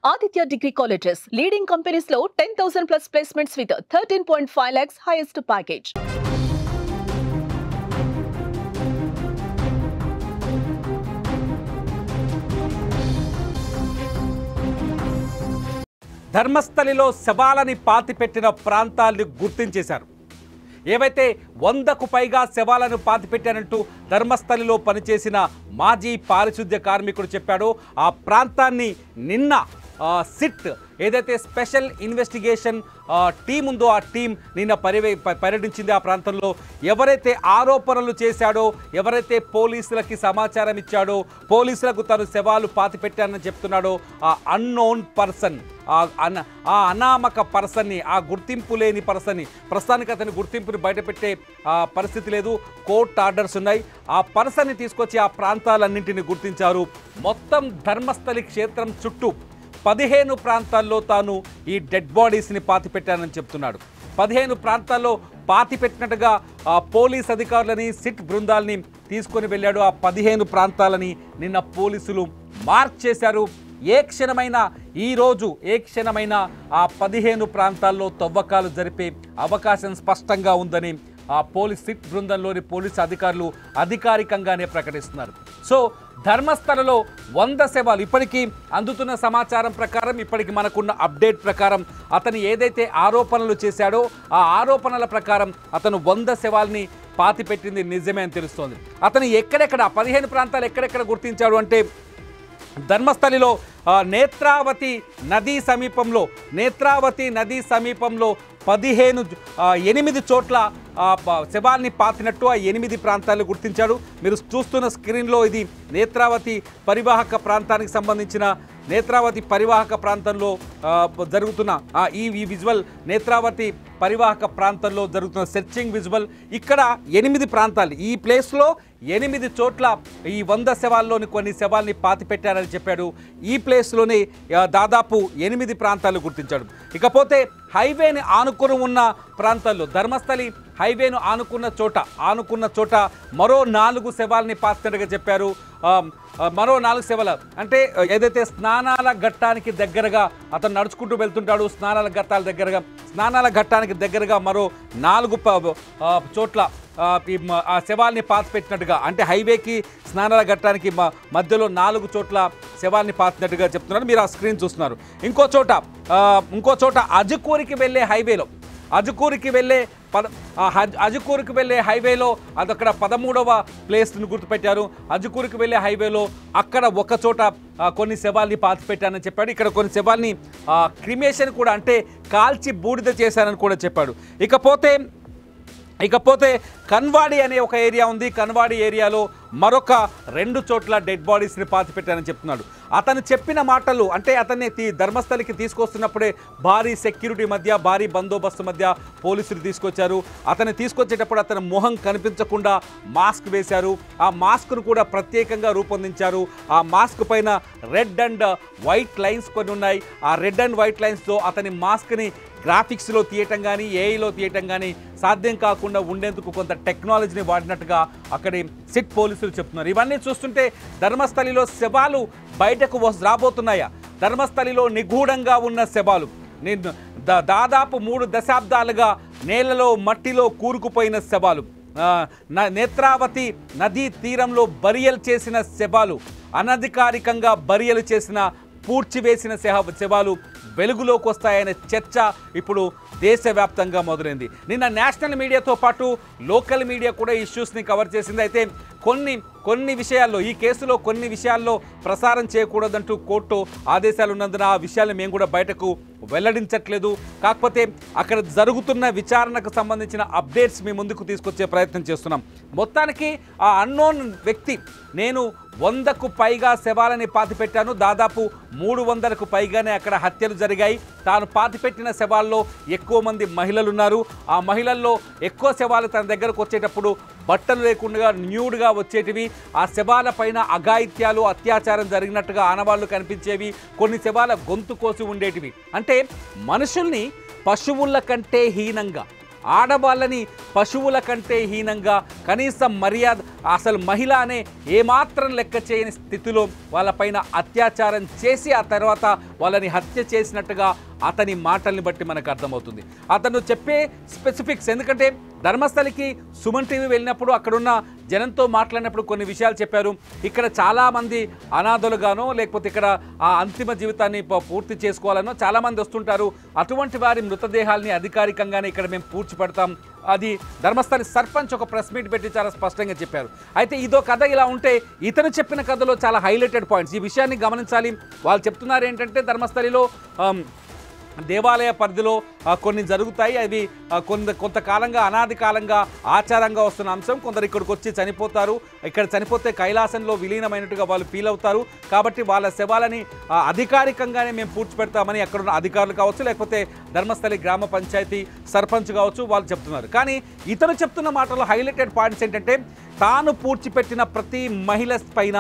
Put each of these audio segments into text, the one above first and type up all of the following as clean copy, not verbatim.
Aditya Degree Colleges, leading companies లో 10,000 plus placements with 13.5 lakhs highest package. ధర్మస్థలిలో శవాలని పాతిపెట్టిన ప్రాంతాలను గుర్తించేశారు. ఏవైతే 100కు పైగా శవాలను పాతిపెట్టారంటూ ధర్మస్థలిలో పనిచేసిన మాజీ పారిశుద్ధ్య కార్మికుడు చెప్పాడో ఆ ప్రాంతాన్ని నిన్న సిట్ ఏదైతే స్పెషల్ ఇన్వెస్టిగేషన్ టీం ఉందో ఆ టీం నిన్న పర్యటించింది. ఆ ప్రాంతంలో ఎవరైతే ఆరోపణలు చేశాడో, ఎవరైతే పోలీసులకి సమాచారం ఇచ్చాడో, పోలీసులకు తను శవాలు పాతిపెట్టానని చెప్తున్నాడో ఆ అన్నోన్ పర్సన్, ఆ అనామక పర్సన్ని, ఆ గుర్తింపు లేని పర్సన్ని, ప్రస్తుతానికి అతని గుర్తింపుని బయటపెట్టే పరిస్థితి లేదు, కోర్టు ఆర్డర్స్ ఉన్నాయి. ఆ పర్సన్ని తీసుకొచ్చి ఆ ప్రాంతాలన్నింటినీ గుర్తించారు. మొత్తం ధర్మస్థలి క్షేత్రం చుట్టూ 15 ప్రాంతాల్లో తాను ఈ డెడ్ బాడీస్ని పాతిపెట్టానని చెప్తున్నాడు. 15 ప్రాంతాల్లో పాతిపెట్టినట్టుగా పోలీస్ అధికారులని, సిట్ బృందాలని తీసుకొని వెళ్ళాడు. ఆ 15 ప్రాంతాలని నిన్న పోలీసులు మార్క్ చేశారు. ఏ క్షణమైనా ఈరోజు ఆ 15 ప్రాంతాల్లో తవ్వకాలు జరిపే అవకాశం స్పష్టంగా ఉందని ఆ పోలీస్ సిట్ బృందంలోని పోలీసు అధికారులు అధికారికంగానే ప్రకటిస్తున్నారు. సో ధర్మస్థలలో 100 శవాలు ఇప్పటికీ అందుతున్న సమాచారం ప్రకారం, ఇప్పటికి మనకున్న అప్డేట్ ప్రకారం అతను ఏదైతే ఆరోపణలు చేశాడో ఆ ఆరోపణల ప్రకారం అతను 100 శవాల్ని పాతిపెట్టింది నిజమే అని తెలుస్తోంది. అతను ఎక్కడెక్కడ 15 ప్రాంతాలు ఎక్కడెక్కడ గుర్తించాడు అంటే ధర్మస్థలిలో నేత్రావతి నదీ సమీపంలో 8 చోట్ల శవాల్ని పాతినట్టు ఆ 8 ప్రాంతాలు గుర్తించాడు. మీరు చూస్తున్న స్క్రీన్లో ఇది నేత్రావతి పరివాహక ప్రాంతానికి సంబంధించిన నేత్రావతి పరివాహక ప్రాంతంలో జరుగుతున్న ఈ విజువల్, నేత్రావతి పరివాహక ప్రాంతంలో జరుగుతున్న సెర్చింగ్ విజువల్. ఇక్కడ 8 ప్రాంతాలు, ఈ ప్లేస్లో 8 చోట్ల ఈ 100 శవాల్లోని కొన్ని శవాల్ని పాతిపెట్టారని చెప్పాడు. ఈ ప్లేస్లోనే దాదాపు 8 ప్రాంతాలు గుర్తించాడు. ఇకపోతే హైవేని ఆనుకుని ఉన్న ప్రాంతాల్లో, ధర్మస్థలి హైవేను ఆనుకున్న చోట మరో 4 శవాల్ని పాతినట్టుగా చెప్పారు. మరో 4 శవాలు అంటే ఏదైతే స్నానాల ఘట్టానికి దగ్గరగా అతను నడుచుకుంటూ వెళ్తుంటాడు, స్నానాల ఘట్టానికి దగ్గరగా మరో 4 చోట్ల ఆ శవాల్ని పాతిపెట్టినట్టుగా, అంటే హైవేకి స్నానాల ఘట్టానికి మధ్యలో 4 చోట్ల శవాల్ని పాతినట్టుగా చెప్తున్నారు. మీరు ఆ స్క్రీన్ చూస్తున్నారు. ఇంకో చోట అజుకూరికి వెళ్ళే హైవేలో అదక్కడ 13వ ప్లేస్ను గుర్తుపెట్టారు. అజుకూరికి వెళ్ళే హైవేలో అక్కడ ఒక చోట కొన్ని శవాల్ని పాతిపెట్టానని చెప్పాడు. ఇక్కడ కొన్ని శవాల్ని క్రిమేషన్ కూడా, అంటే కాల్చి బూడిద చేశానని కూడా చెప్పాడు. ఇకపోతే కన్వాడి అనే ఒక ఏరియా ఉంది. కన్వాడి ఏరియాలో మరొక 2 చోట్ల డెడ్ బాడీస్ని పాతిపెట్టానని చెప్తున్నాడు. అతను చెప్పిన మాటలు, అంటే అతన్ని ధర్మస్థలికి తీసుకొస్తున్నప్పుడే భారీ సెక్యూరిటీ మధ్య, భారీ బందోబస్తు మధ్య పోలీసులు తీసుకొచ్చారు. అతన్ని తీసుకొచ్చేటప్పుడు అతని మొహం కనిపించకుండా మాస్క్ వేశారు. ఆ మాస్క్ను కూడా ప్రత్యేకంగా రూపొందించారు. ఆ మాస్క్ పైన రెడ్ అండ్ వైట్ లైన్స్ కొన్ని ఉన్నాయి. ఆ రెడ్ అండ్ వైట్ లైన్స్తో అతని మాస్క్ని గ్రాఫిక్స్లో తీయటం కానీ, ఏఐలో తీయటం కానీ సాధ్యం కాకుండా ఉండేందుకు కొంత టెక్నాలజీని వాడినట్టుగా అక్కడి సిట్ పోలీసులు చెప్తున్నారు. ఇవన్నీ చూస్తుంటే ధర్మస్థలిలో శవాలు బయటకు రాబోతున్నాయా? ధర్మస్థలిలో నిగూఢంగా ఉన్న శవాలు, దాదాపు 3 దశాబ్దాలుగా నేలలో మట్టిలో కూరుకుపోయిన శవాలు, నేత్రావతి నదీ తీరంలో బరియలు చేసిన శవాలు, అనధికారికంగా బరియలు చేసిన, పూడ్చివేసిన శవాలు వెలుగులోకి వస్తాయనే చర్చ ఇప్పుడు దేశవ్యాప్తంగా మొదలైంది. నిన్న నేషనల్ మీడియాతో పాటు లోకల్ మీడియా కూడా ఇష్యూస్ని కవర్ చేసింది. అయితే కొన్ని విషయాల్లో, ఈ కేసులో కొన్ని విషయాల్లో ప్రసారం చేయకూడదంటూ కోర్టు ఆదేశాలు ఉన్నందున ఆ విషయాలు మేము కూడా బయటకు వెల్లడించట్లేదు. కాకపోతే అక్కడ జరుగుతున్న విచారణకు సంబంధించిన అప్డేట్స్ మీ ముందుకు తీసుకొచ్చే ప్రయత్నం చేస్తున్నాం. మొత్తానికి ఆ అన్నోన్ వ్యక్తి, నేను 100కు పైగా శవాలని పాతిపెట్టాను, దాదాపు 300కు పైగానే అక్కడ హత్యలు జరిగాయి, తాను పాతిపెట్టిన శవాల్లో ఎక్కువ మంది మహిళలు ఉన్నారు, ఆ మహిళల్లో ఎక్కువ శవాలు తన దగ్గరకు వచ్చేటప్పుడు బట్టలు లేకుండా న్యూడ్గా వచ్చేటివి, ఆ శవాల పైన అఘాయిత్యాలు, అత్యాచారం జరిగినట్టుగా ఆనవాళ్లు కనిపించేవి, కొన్ని శవాల గొంతు కోసి ఉండేటివి. అంటే మనుషుల్ని పశువుల కంటే హీనంగా, ఆడవాళ్ళని పశువుల కంటే హీనంగా, కనీసం మర్యాద అసలు మహిళ అనే ఏమాత్రం లెక్క చేయని స్థితిలో వాళ్ళపైన అత్యాచారం చేసి ఆ తర్వాత వాళ్ళని హత్య చేసినట్టుగా అతని మాటల్ని బట్టి మనకు అర్థమవుతుంది. అతను చెప్పే స్పెసిఫిక్స్, ఎందుకంటే ధర్మస్థలికి సుమన్ టీవీ వెళ్ళినప్పుడు అక్కడున్న జనంతో మాట్లాడినప్పుడు కొన్ని విషయాలు చెప్పారు. ఇక్కడ చాలామంది అనాథలుగానో లేకపోతే ఇక్కడ ఆ అంతిమ జీవితాన్ని పూర్తి చేసుకోవాలనో చాలామంది వస్తుంటారు. అటువంటి వారి మృతదేహాల్ని అధికారికంగానే ఇక్కడ మేము పూడ్చిపెడతాం. అది ధర్మస్థలి సర్పంచ్ ఒక ప్రెస్ మీట్ పెట్టి చాలా స్పష్టంగా చెప్పారు. అయితే ఇదో కథ ఇలా ఉంటే ఇతను చెప్పిన కథలో చాలా హైలైటెడ్ పాయింట్స్, ఈ విషయాన్ని గమనించాలి. వాళ్ళు చెప్తున్నారు ఏంటంటే ధర్మస్థలిలో దేవాలయ పరిధిలో కొన్ని జరుగుతాయి. అవి కొంతకాలంగా అనాది కాలంగా ఆచారంగా వస్తున్న అంశం. కొందరు ఇక్కడికి వచ్చి చనిపోతారు. ఇక్కడ చనిపోతే కైలాసంలో విలీనమైనట్టుగా వాళ్ళు ఫీల్ అవుతారు. కాబట్టి వాళ్ళ శవాలని అధికారికంగానే మేము పూడ్చిపెడతామని అక్కడున్న అధికారులు కావచ్చు, లేకపోతే ధర్మస్థలి గ్రామ పంచాయతీ సర్పంచ్ కావచ్చు వాళ్ళు చెప్తున్నారు. కానీ ఇతను చెప్తున్న మాటలో హైలైటెడ్ పాయింట్స్ ఏంటంటే తాను పూడ్చిపెట్టిన ప్రతి మహిళ పైన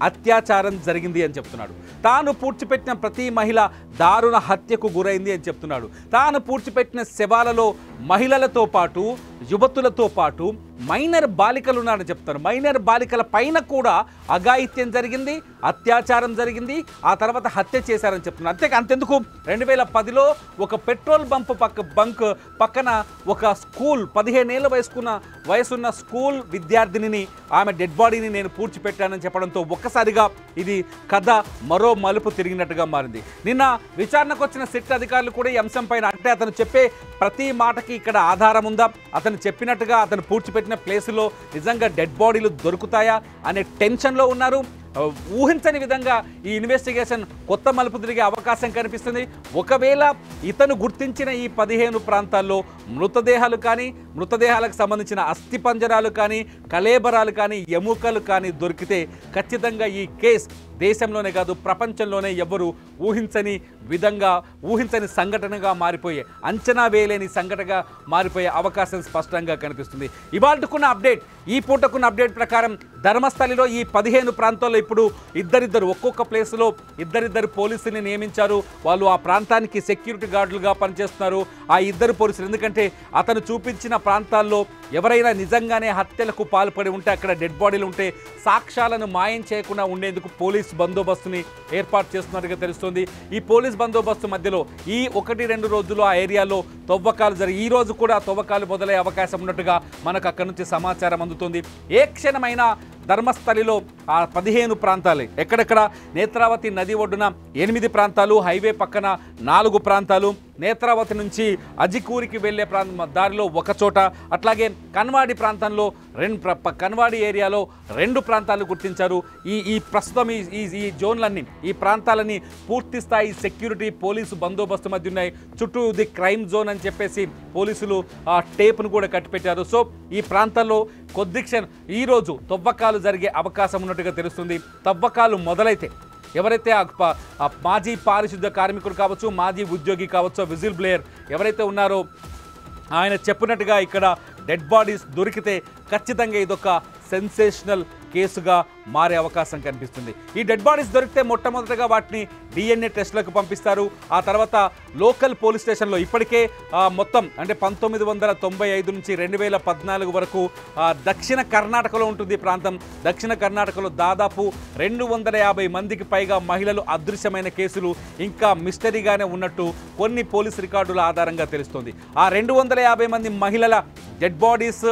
అత్యాచారం జరిగింది అని చెప్తున్నాడు. తాను పూడ్చిపెట్టిన ప్రతి మహిళ దారుణ హత్యకు గురైంది అని చెప్తున్నాడు. తాను పూడ్చిపెట్టిన శవాలలో మహిళలతో పాటు యువతులతో పాటు మైనర్ బాలికలు ఉన్నారని చెప్తారు. మైనర్ బాలికల పైన కూడా అఘాయిత్యం జరిగింది, అత్యాచారం జరిగింది, ఆ తర్వాత హత్య చేశారని చెప్తున్నారు. అంతెందుకు 2010లో ఒక పెట్రోల్ బంక్ పక్కన ఒక స్కూల్ 15 ఏళ్ళ వయసున్న స్కూల్ విద్యార్థినిని ఆమె డెడ్ బాడీని నేను పూడ్చిపెట్టానని చెప్పడంతో ఒక్కసారిగా ఇది కథ మరో మలుపు తిరిగినట్టుగా మారింది. నిన్న విచారణకు వచ్చిన సిట్ అధికారులు కూడా ఈ అంశం పైన, అంటే అతను చెప్పే ప్రతి మాటకి ఇక్కడ ఆధారం ఉందా, అతను చెప్పినట్టుగా అతను పూడ్చిపెట్టిన ప్లేసులో నిజంగా డెడ్ బాడీలు దొరుకుతాయా అనే టెన్షన్లో ఉన్నారు. ఊహించని విధంగా ఈ ఇన్వెస్టిగేషన్ కొత్త మలుపు తిరిగే అవకాశం కనిపిస్తుంది. ఒకవేళ ఇతను గుర్తించిన ఈ 15 ప్రాంతాల్లో మృతదేహాలు కానీ, మృతదేహాలకు సంబంధించిన అస్థిపంజరాలు కానీ, కళేబరాలు కానీ, ఎముకలు కానీ దొరికితే ఖచ్చితంగా ఈ కేసు దేశంలోనే కాదు ప్రపంచంలోనే ఎవరు ఊహించని సంఘటనగా మారిపోయే, అంచనా వేయలేని సంఘటనగా మారిపోయే అవకాశం స్పష్టంగా కనిపిస్తుంది. ఇవాళకున్న అప్డేట్, ఈ పూటకున్న అప్డేట్ ప్రకారం ధర్మస్థలిలో ఈ 15 ప్రాంతాల్లో ఇప్పుడు ఇద్దరిద్దరు ఒక్కొక్క ప్లేస్లో ఇద్దరిద్దరు పోలీసుల్ని నియమించారు. వాళ్ళు ఆ ప్రాంతానికి సెక్యూరిటీ గార్డులుగా పనిచేస్తున్నారు. ఆ ఇద్దరు పోలీసులు, ఎందుకంటే అతను చూపించిన ప్రాంతాల్లో ఎవరైనా నిజంగానే హత్యలకు పాల్పడి ఉంటే, అక్కడ డెడ్ బాడీలు ఉంటే సాక్ష్యాలను మాయం చేయకుండా ఉండేందుకు పోలీస్ బందోబస్తుని ఏర్పాటు చేస్తున్నట్టుగా తెలుస్తుంది. ఈ పోలీస్ బందోబస్తు మధ్యలో ఈ 1-2 రోజులు ఆ ఏరియాలో తవ్వకాలు జరిగి ఈ రోజు కూడా తవ్వకాలు మొదలయ్యే అవకాశం ఉన్నట్టుగా మనకు అక్కడి నుంచి సమాచారం అందుతుంది. ఏ క్షణమైనా ధర్మస్థలిలో ఆ 15 ప్రాంతాలు, ఎక్కడెక్కడ నేత్రావతి నది ఒడ్డున 8 ప్రాంతాలు, హైవే పక్కన 4 ప్రాంతాలు, నేత్రావతి నుంచి అజికూరికి వెళ్ళే దారిలో ఒక చోట, అట్లాగే కన్వాడి ప్రాంతంలో కన్వాడి ఏరియాలో 2 ప్రాంతాలు గుర్తించారు. ఈ ప్రస్తుతం ఈ జోన్లన్నీ, ఈ ప్రాంతాలన్నీ పూర్తి స్థాయి సెక్యూరిటీ పోలీసు బందోబస్తు మధ్య ఉన్నాయి. చుట్టూ ది క్రైమ్ జోన్ అని చెప్పేసి పోలీసులు ఆ టేప్ను కూడా కట్టిపెట్టారు. సో ఈ ప్రాంతాల్లో కొద్ది ఈరోజు తవ్వకాలు జరిగే అవకాశం ఉన్నట్టుగా తెలుస్తుంది. తవ్వకాలు మొదలైతే ఎవరైతే మాజీ పారిశుద్ధ కార్మికుడు కావచ్చు, మాజీ ఉద్యోగి కావచ్చు, విజిల్ బ్లేయర్ ఎవరైతే ఉన్నారో ఆయన చెప్పినట్టుగా ఇక్కడ డెడ్ బాడీస్ దొరికితే ఖచ్చితంగా ఇదొక సెన్సేషనల్ కేసుగా మారే అవకాశం కనిపిస్తుంది. ఈ డెడ్ బాడీస్ దొరికితే మొట్టమొదటిగా వాటిని DNA టెస్టులకు పంపిస్తారు. ఆ తర్వాత లోకల్ పోలీస్ స్టేషన్లో ఇప్పటికే మొత్తం అంటే 1995 నుంచి 2014 వరకు దక్షిణ కర్ణాటకలో ఉంటుంది ఈ ప్రాంతం. దక్షిణ కర్ణాటకలో దాదాపు 250 మందికి పైగా మహిళలు అదృశ్యమైన కేసులు ఇంకా మిస్టరీగానే ఉన్నట్టు కొన్ని పోలీస్ రికార్డుల ఆధారంగా తెలుస్తుంది. ఆ 250 మంది మహిళల డెడ్ బాడీస్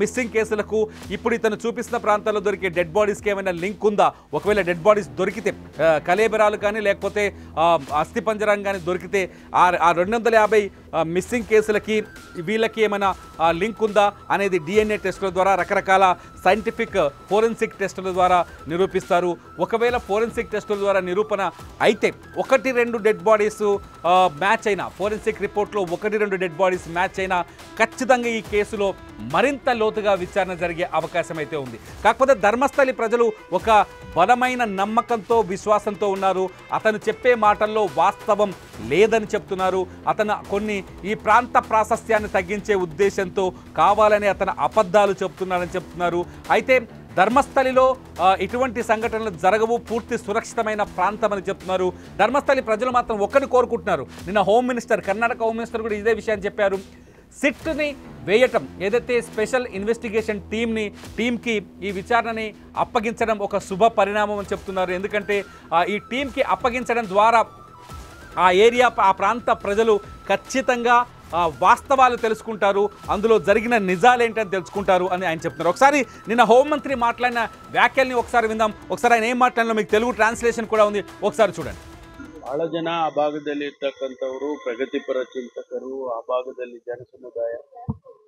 మిస్సింగ్ కేసులకు ఇప్పుడు ఇతను చూపిస్తున్న ప్రాంతాల్లో దొరికే డెడ్ బాడీస్కి ఏమైనా లింక్ ఉందా, ఒకవేళ డెడ్ బాడీస్ దొరికితే కలేబరాలు కానీ లేకపోతే అస్థిపంజరం కానీ దొరికితే ఆ 250 మిస్సింగ్ కేసులకి వీళ్ళకి ఏమైనా లింక్ ఉందా అనేది DNA టెస్టుల ద్వారా, రకరకాల సైంటిఫిక్ ఫోరెన్సిక్ టెస్టుల ద్వారా నిరూపిస్తారు. ఒకవేళ ఫోరెన్సిక్ టెస్టుల ద్వారా నిరూపణ అయితే 1-2 డెడ్ బాడీస్ మ్యాచ్ అయినా, ఫోరెన్సిక్ రిపోర్ట్లో 1-2 డెడ్ బాడీస్ మ్యాచ్ అయినా ఖచ్చితంగా ఈ కేసులో మరింత లోతుగా విచారణ జరిగే అవకాశం అయితే ఉంది. కాకపోతే ధర్మస్థలి ప్రజలు ఒక బలమైన నమ్మకంతో, విశ్వాసంతో ఉన్నారు. అతను చెప్పే మాటల్లో వాస్తవం లేదని చెప్తున్నారు. అతను ఈ ప్రాంత ప్రాశస్త్యాన్ని తగ్గించే ఉద్దేశంతో కావాలని అతను అబద్ధాలు చెప్తున్నారు. అయితే ధర్మస్థలిలో ఇటువంటి సంఘటనలు జరగవు, పూర్తి సురక్షితమైన ప్రాంతం అని చెప్తున్నారు. ధర్మస్థలి ప్రజలు మాత్రం ఒక్కరిని కోరుకుంటున్నారు. నిన్న కర్ణాటక హోమ్ మినిస్టర్ కూడా ఇదే విషయాన్ని చెప్పారు. సిట్ని వేయటం, ఏదైతే స్పెషల్ ఇన్వెస్టిగేషన్ టీంకి ఈ విచారణని అప్పగించడం ఒక శుభ పరిణామం అని చెప్తున్నారు. ఎందుకంటే ఈ టీంకి అప్పగించడం ద్వారా ఆ ప్రాంత ప్రజలు ఖచ్చితంగా వాస్తవాలు తెలుసుకుంటారు, అందులో జరిగిన నిజాలేంటని తెలుసుకుంటారు అని ఆయన చెప్తున్నారు. ఒకసారి నిన్న హోంమంత్రి మాట్లాడిన వ్యాఖ్యల్ని ఒకసారి విందాం. ఒకసారి ఆయన ఏం మాట్లాడినా మీకు తెలుగు ట్రాన్స్లేషన్ కూడా ఉంది, ఒకసారి చూడండి. ಬಹಳ ಜನ ಆ ಭಾಗದಲ್ಲಿ ಇರ್ತಕ್ಕಂಥವರು ಪ್ರಗತಿಪರ ಚಿಂತಕರು, ಆ ಭಾಗದಲ್ಲಿ ಜನ ಸಮುದಾಯ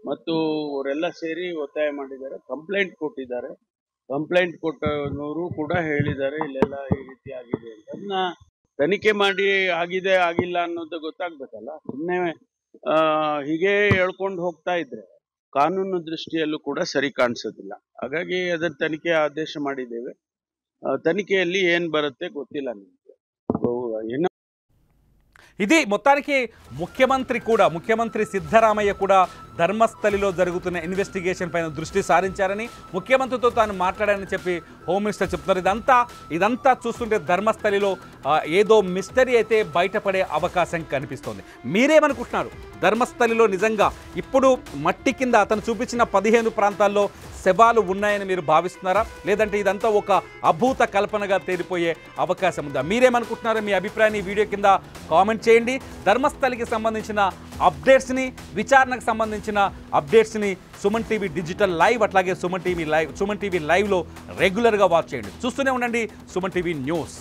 ಮತ್ತು ಅವರೆಲ್ಲ ಸೇರಿ ಒತ್ತಾಯ ಮಾಡಿದ್ದಾರೆ, ಕಂಪ್ಲೇಂಟ್ ಕೊಟ್ಟಿದ್ದಾರೆ. ಕಂಪ್ಲೇಂಟ್ ಕೊಟ್ಟವರು ಕೂಡ ಹೇಳಿದ್ದಾರೆ ಇಲ್ಲೆಲ್ಲ ಈ ರೀತಿ ಆಗಿದೆ ಅಂತ. ಅದನ್ನ ತನಿಖೆ ಮಾಡಿ ಆಗಿದೆ ಆಗಿಲ್ಲ ಅನ್ನೋದು ಗೊತ್ತಾಗ್ಬೇಕಲ್ಲ. ಸುಮ್ಮನೆ ಹೀಗೆ ಹೇಳ್ಕೊಂಡು ಹೋಗ್ತಾ ಇದ್ರೆ ಕಾನೂನು ದೃಷ್ಟಿಯಲ್ಲೂ ಕೂಡ ಸರಿ ಕಾಣಿಸೋದಿಲ್ಲ. ಹಾಗಾಗಿ ಅದರ ತನಿಖೆ ಆದೇಶ ಮಾಡಿದ್ದೇವೆ. ತನಿಖೆಯಲ್ಲಿ ಏನ್ ಬರುತ್ತೆ ಗೊತ್ತಿಲ್ಲ ನಮಗೆ. ఇది మొత్తానికి ముఖ్యమంత్రి సిద్ధరామయ్య కూడా ధర్మస్థలిలో జరుగుతున్న ఇన్వెస్టిగేషన్ పైన దృష్టి సారించారని, ముఖ్యమంత్రితో తాను మాట్లాడారని చెప్పి హోమ్ మినిస్టర్ చెప్తున్నారు. ఇదంతా చూస్తుంటే ధర్మస్థలిలో ఏదో మిస్టరీ అయితే బయటపడే అవకాశం కనిపిస్తోంది. మీరేమనుకుంటున్నారు? ధర్మస్థలిలో నిజంగా ఇప్పుడు మట్టి కింద అతను చూపించిన 15 ప్రాంతాల్లో శవాలు ఉన్నాయని మీరు భావిస్తున్నారా, లేదంటే ఇదంతా ఒక అభూత కల్పనగా తేలిపోయే అవకాశం ఉందా? మీరేమనుకుంటున్నారో మీ అభిప్రాయాన్ని వీడియో కింద కామెంట్ చేయండి. ధర్మస్థలికి సంబంధించిన అప్డేట్స్ని, విచారణకు సంబంధించిన అప్డేట్స్ని సుమన్ టీవీ డిజిటల్ లైవ్, అట్లాగే సుమన్ టీవీ లైవ్లో రెగ్యులర్గా వాచ్ చేయండి. చూస్తూనే ఉండండి సుమన్ టీవీ న్యూస్.